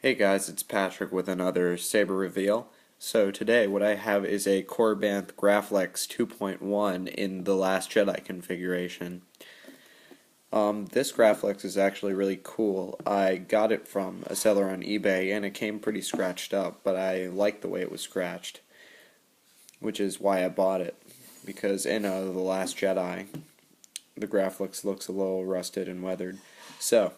Hey guys, it's Patrick with another Saber reveal. So today what I have is a Korbanth Graflex 2.1 in the Last Jedi configuration. This Graflex is actually really cool. I got it from a seller on eBay and it came pretty scratched up, but I liked the way it was scratched, which is why I bought it. Because in The Last Jedi, the Graflex looks a little rusted and weathered. So,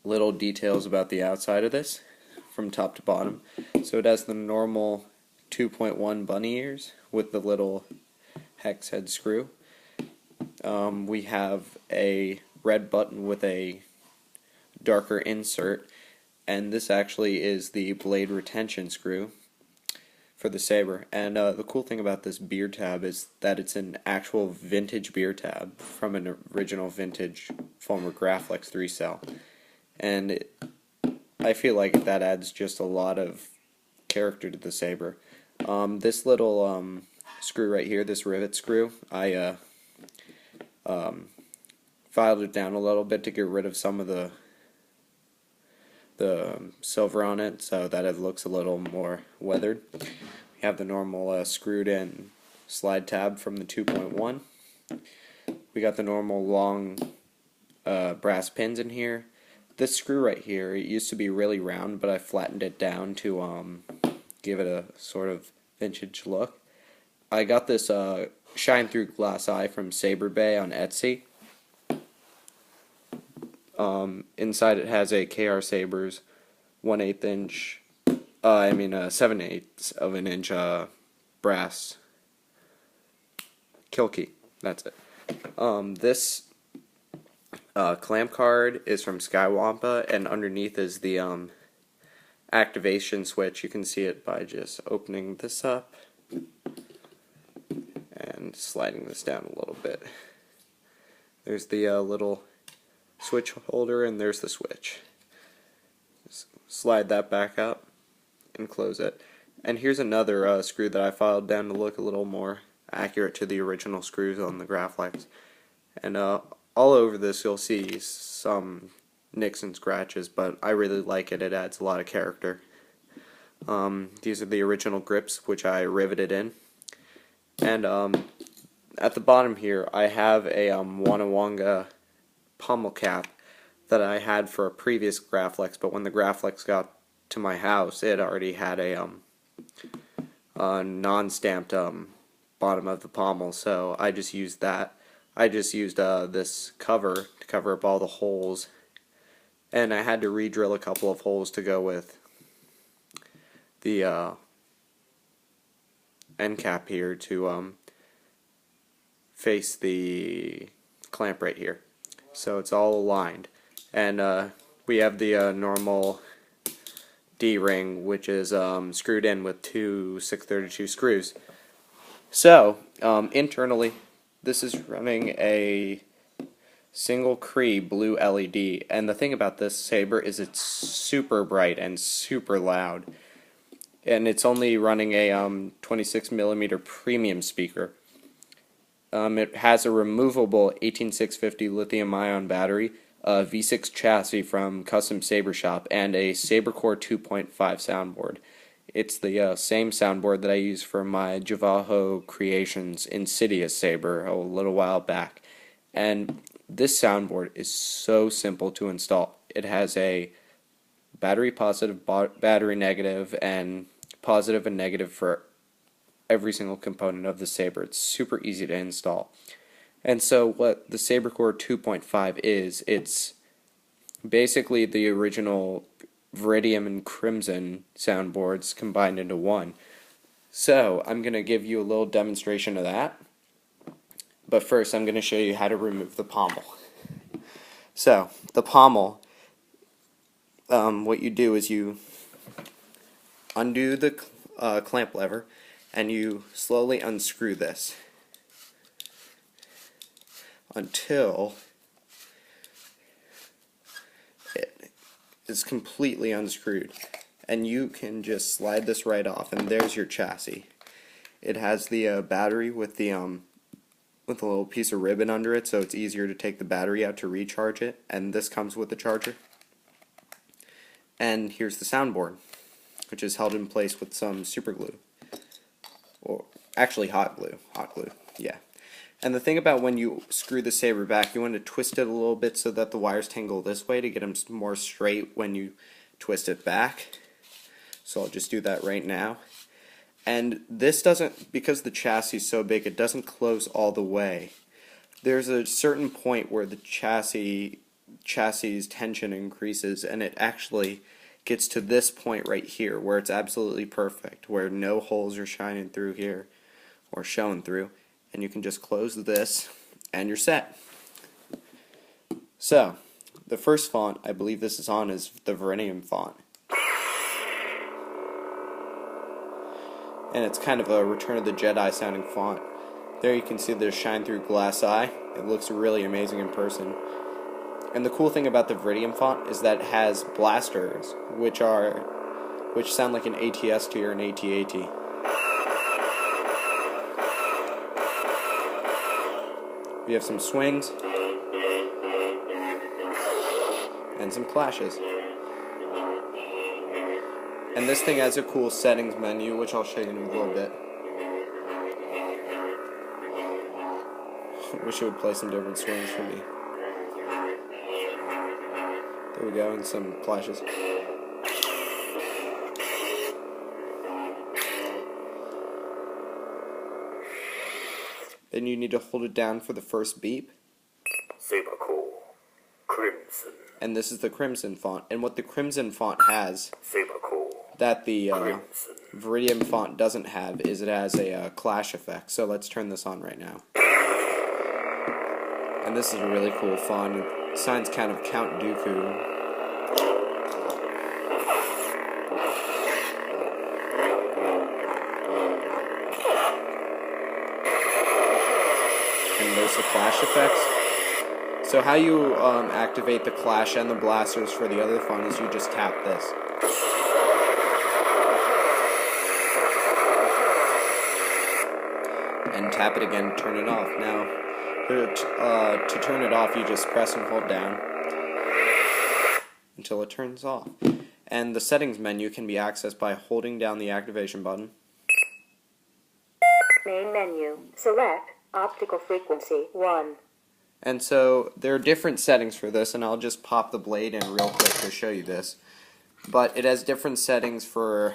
little details about the outside of this from top to bottom. So it has the normal 2.1 bunny ears with the little hex head screw. We have a red button with a darker insert, and this actually is the blade retention screw for the saber. And the cool thing about this beer tab is that it's an actual vintage beer tab from an original vintage former Graflex 3 cell. And I feel like that adds just a lot of character to the saber. This little screw right here, this rivet screw, I filed it down a little bit to get rid of some of the silver on it so that it looks a little more weathered. We have the normal screwed in slide tab from the 2.1. We got the normal long brass pins in here. This screw right here, it used to be really round, but I flattened it down to give it a sort of vintage look. I got this shine through glass eye from Saber Bay on Etsy. Inside it has a KR Sabers 1/8 inch, 7/8 of an inch brass kill key. That's it. This clamp card is from Skywampa, and underneath is the activation switch. You can see it by just opening this up and sliding this down a little bit. There's the little switch holder, and there's the switch. Just slide that back up and close it. And here's another screw that I filed down to look a little more accurate to the original screws on the Graflex. And all over this you'll see some nicks and scratches, but I really like it. It adds a lot of character. These are the original grips, which I riveted in. And at the bottom here I have a Wanawanga pommel cap that I had for a previous Graflex, but when the Graflex got to my house it already had a non-stamped bottom of the pommel, so I just used that. I just used this cover to cover up all the holes, and I had to re-drill a couple of holes to go with the end cap here to face the clamp right here. So it's all aligned. And we have the normal D-ring, which is screwed in with two 632 screws. So, internally, this is running a single Cree blue LED, and the thing about this saber is it's super bright and super loud, and it's only running a 26mm premium speaker. It has a removable 18650 lithium-ion battery, a V6 chassis from Custom Saber Shop, and a Sabercore 2.5 soundboard. It's the same soundboard that I used for my Javajo Creations Insidious Saber a little while back. And this soundboard is so simple to install. It has a battery positive, battery negative, and positive and negative for every single component of the saber. It's super easy to install. And so what the Sabercore 2.5 is, it's basically the original Viridium and Crimson soundboards combined into one. So I'm going to give you a little demonstration of that. But first I'm going to show you how to remove the pommel. So the pommel, what you do is you undo the clamp lever and you slowly unscrew this until it is completely unscrewed, and you can just slide this right off, and there's your chassis. It has the battery with the with a little piece of ribbon under it, so it's easier to take the battery out to recharge it, and this comes with the charger. And here's the soundboard, which is held in place with some super glue. Or actually hot glue. Yeah. And the thing about when you screw the saber back, you want to twist it a little bit so that the wires tangle this way to get them more straight when you twist it back. So I'll just do that right now. And this doesn't, because the chassis is so big, it doesn't close all the way. There's a certain point where the chassis tension increases, and it actually gets to this point right here where it's absolutely perfect, where no holes are shining through here or showing through, and you can just close this and you're set. So the first font I believe this is on is the Viridian font, and it's kind of a Return of the Jedi sounding font. There you can see the shine through glass eye. It looks really amazing in person. And the cool thing about the Viridian font is that it has blasters, which sound like an ATST or an AT-AT. We have some swings and some clashes. And this thing has a cool settings menu, which I'll show you in a little bit. Wish it would play some different swings for me. There we go, and some clashes. Then you need to hold it down for the first beep. Saber Core, Crimson. And this is the Crimson font. And what the Crimson font has Saber Core, that the Crimson. Viridian font doesn't have is it has a clash effect. So let's turn this on right now. And this is a really cool font. It sounds kind of Count Dooku. And there's the clash effects. So how you activate the clash and the blasters for the other font is you just tap this. And tap it again to turn it off. Now, to turn it off, you just press and hold down until it turns off. And the settings menu can be accessed by holding down the activation button. Main menu. Select optical frequency 1. And so there are different settings for this, and I'll just pop the blade in real quick to show you this. But it has different settings for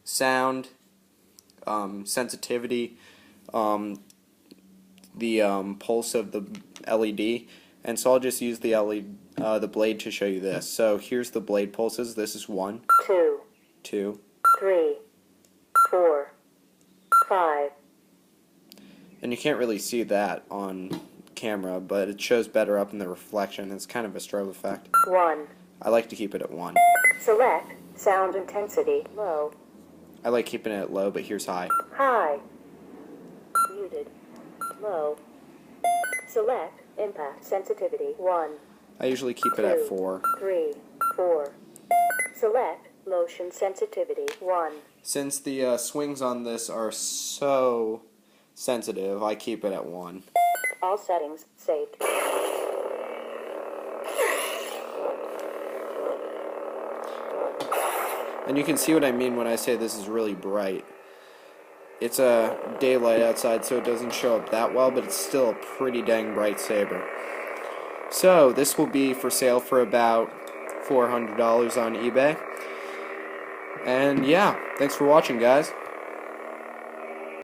sound, sensitivity, the pulse of the LED, and so I'll just use the blade to show you this. So here's the blade pulses. This is 1, 2, 2, 3, 4, 5. And you can't really see that on camera, but it shows better up in the reflection. It's kind of a strobe effect. 1. I like to keep it at 1. Select sound intensity low. I like keeping it at low, but here's high. High. Muted. Low. Select impact sensitivity 1. I usually keep it at 4. 3, 4. Select motion sensitivity 1. Since the swings on this are so sensitive, I keep it at 1. All settings saved. And you can see what I mean when I say this is really bright. It's a daylight outside, so it doesn't show up that well, but it's still a pretty dang bright saber. So this will be for sale for about $400 on eBay. And yeah, thanks for watching, guys.